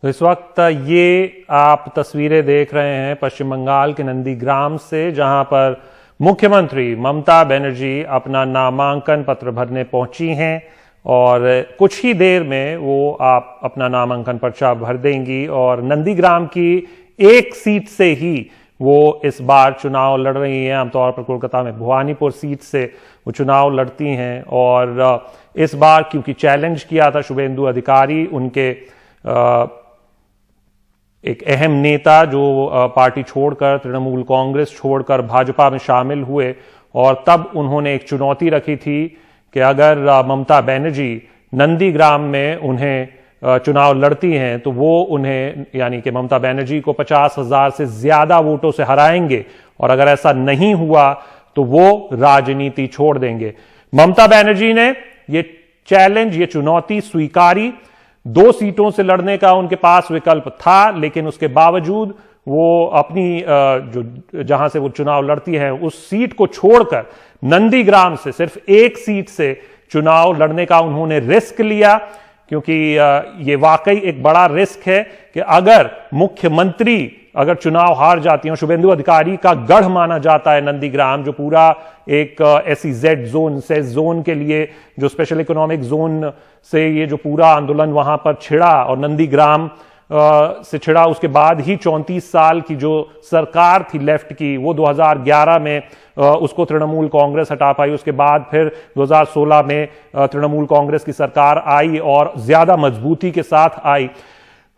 तो इस वक्त ये आप तस्वीरें देख रहे हैं पश्चिम बंगाल के नंदीग्राम से, जहां पर मुख्यमंत्री ममता बनर्जी अपना नामांकन पत्र भरने पहुंची हैं और कुछ ही देर में वो आप अपना नामांकन पर्चा भर देंगी और नंदीग्राम की एक सीट से ही वो इस बार चुनाव लड़ रही हैं। आमतौर पर कोलकाता में भवानीपुर सीट से वो चुनाव लड़ती हैं और इस बार क्योंकि चैलेंज किया था शुभेंदु अधिकारी, उनके एक अहम नेता जो पार्टी छोड़कर, तृणमूल कांग्रेस छोड़कर भाजपा में शामिल हुए, और तब उन्होंने एक चुनौती रखी थी कि अगर ममता बनर्जी नंदीग्राम में उन्हें चुनाव लड़ती हैं तो वो उन्हें, यानी कि ममता बनर्जी को 50,000 से ज्यादा वोटों से हराएंगे, और अगर ऐसा नहीं हुआ तो वो राजनीति छोड़ देंगे। ममता बनर्जी ने ये चैलेंज, ये चुनौती स्वीकारी। 2 सीटों से लड़ने का उनके पास विकल्प था, लेकिन उसके बावजूद वो अपनी जो जहां से वो चुनाव लड़ती है उस सीट को छोड़कर नंदीग्राम से सिर्फ एक सीट से चुनाव लड़ने का उन्होंने रिस्क लिया, क्योंकि ये वाकई एक बड़ा रिस्क है कि अगर मुख्यमंत्री अगर चुनाव हार जाती हैं, शुभेंदु अधिकारी का गढ़ माना जाता है नंदीग्राम, जो पूरा एक SEZ जोन, सेस जोन के लिए जो स्पेशल इकोनॉमिक जोन से ये जो पूरा आंदोलन वहां पर छिड़ा और नंदीग्राम से छिड़ा, उसके बाद ही 34 साल की जो सरकार थी लेफ्ट की, वो 2011 में उसको तृणमूल कांग्रेस हटा पाई। उसके बाद फिर 2016 में तृणमूल कांग्रेस की सरकार आई और ज्यादा मजबूती के साथ आई।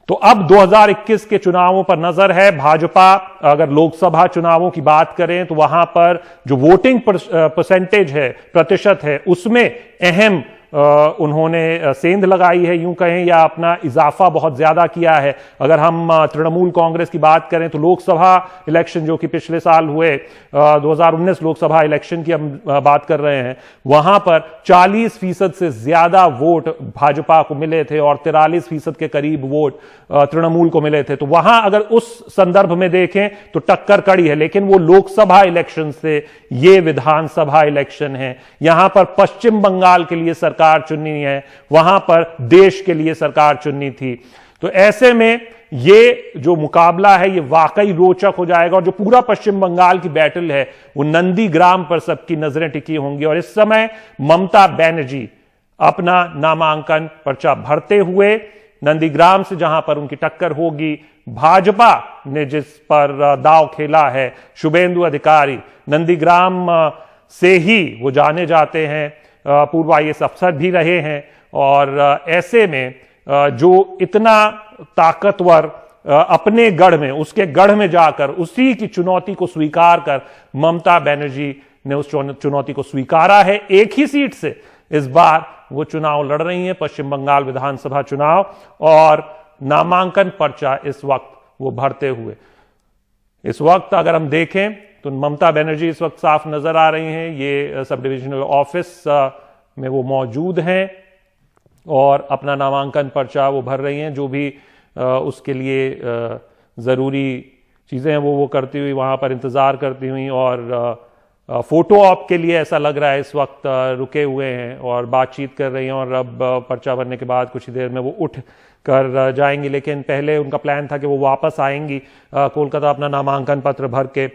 तो अब 2021 के चुनावों पर नजर है। भाजपा, अगर लोकसभा चुनावों की बात करें तो वहां पर जो वोटिंग परसेंटेज है, प्रतिशत है, उसमें अहम उन्होंने सेंध लगाई है यूं कहें, या अपना इजाफा बहुत ज्यादा किया है। अगर हम तृणमूल कांग्रेस की बात करें तो लोकसभा इलेक्शन जो कि पिछले साल हुए, 2019 लोकसभा इलेक्शन की हम बात कर रहे हैं, वहां पर 40% से ज्यादा वोट भाजपा को मिले थे और 43% के करीब वोट तृणमूल को मिले थे। तो वहां अगर उस संदर्भ में देखें तो टक्कर कड़ी है, लेकिन वो लोकसभा इलेक्शन से ये विधानसभा इलेक्शन है। यहां पर पश्चिम बंगाल के लिए सरकार चुननी है, वहां पर देश के लिए सरकार चुननी थी। तो ऐसे में ये जो मुकाबला है ये वाकई रोचक हो जाएगा, और जो पूरा पश्चिम बंगाल की बैटल है वो नंदीग्राम पर सबकी नजरें टिकी होंगी। और इस समय ममता बनर्जी अपना नामांकन पर्चा भरते हुए नंदीग्राम से, जहां पर उनकी टक्कर होगी भाजपा ने जिस पर दांव खेला है, शुभेंदु अधिकारी नंदीग्राम से ही वो जाने जाते हैं, पूर्व IAS अफसर भी रहे हैं, और ऐसे में जो इतना ताकतवर अपने गढ़ में, उसके गढ़ में जाकर उसी की चुनौती को स्वीकार कर ममता बनर्जी ने उस चुनौती को स्वीकारा है। एक ही सीट से इस बार वो चुनाव लड़ रही हैं, पश्चिम बंगाल विधानसभा चुनाव, और नामांकन पर्चा इस वक्त वो भरते हुए, इस वक्त अगर हम देखें तो ममता बनर्जी इस वक्त साफ नजर आ रही हैं। ये सब डिविजनल ऑफिस में वो मौजूद हैं और अपना नामांकन पर्चा वो भर रही हैं। जो भी उसके लिए जरूरी चीजें हैं वो करती हुई, वहां पर इंतजार करती हुई, और फोटो ऑप के लिए ऐसा लग रहा है इस वक्त रुके हुए हैं और बातचीत कर रही हैं, और अब पर्चा भरने के बाद कुछ ही देर में वो उठ कर जाएंगी। लेकिन पहले उनका प्लान था कि वो वापस आएंगी कोलकाता अपना नामांकन पत्र भर के,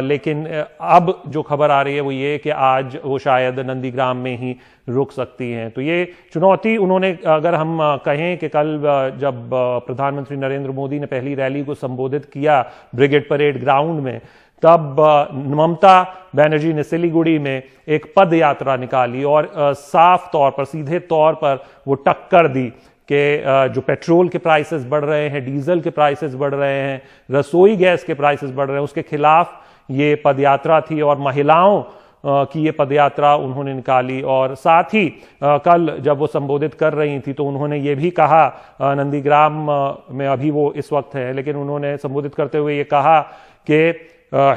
लेकिन अब जो खबर आ रही है वो ये कि आज वो शायद नंदीग्राम में ही रुक सकती हैं। तो ये चुनौती उन्होंने, अगर हम कहें कि कल जब प्रधानमंत्री नरेंद्र मोदी ने पहली रैली को संबोधित किया ब्रिगेड परेड ग्राउंड में, तब ममता बनर्जी ने सिलीगुड़ी में एक पद यात्रा निकाली और साफ तौर पर, सीधे तौर पर वो टक्कर दी कि जो पेट्रोल के प्राइसेस बढ़ रहे हैं, डीजल के प्राइसेस बढ़ रहे हैं, रसोई गैस के प्राइसेस बढ़ रहे हैं, उसके खिलाफ ये पदयात्रा थी, और महिलाओं की ये पदयात्रा उन्होंने निकाली। और साथ ही कल जब वो संबोधित कर रही थी तो उन्होंने ये भी कहा, नंदीग्राम में अभी वो इस वक्त है, लेकिन उन्होंने संबोधित करते हुए ये कहा कि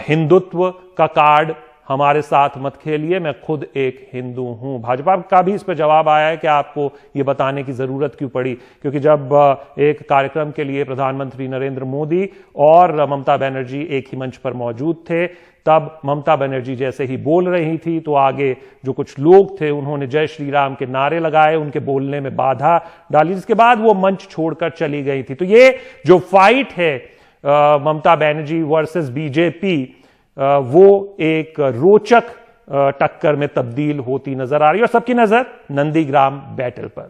हिंदुत्व का कार्ड हमारे साथ मत खेलिए, मैं खुद एक हिंदू हूं। भाजपा का भी इस पर जवाब आया है कि आपको यह बताने की जरूरत क्यों पड़ी, क्योंकि जब एक कार्यक्रम के लिए प्रधानमंत्री नरेंद्र मोदी और ममता बनर्जी एक ही मंच पर मौजूद थे, तब ममता बनर्जी जैसे ही बोल रही थी तो आगे जो कुछ लोग थे उन्होंने जय श्री राम के नारे लगाए, उनके बोलने में बाधा डाली, जिसके बाद वो मंच छोड़कर चली गई थी। तो ये जो फाइट है ममता बनर्जी वर्सेस बीजेपी, वो एक रोचक टक्कर में तब्दील होती नजर आ रही है और सबकी नजर नंदीग्राम बैटल पर।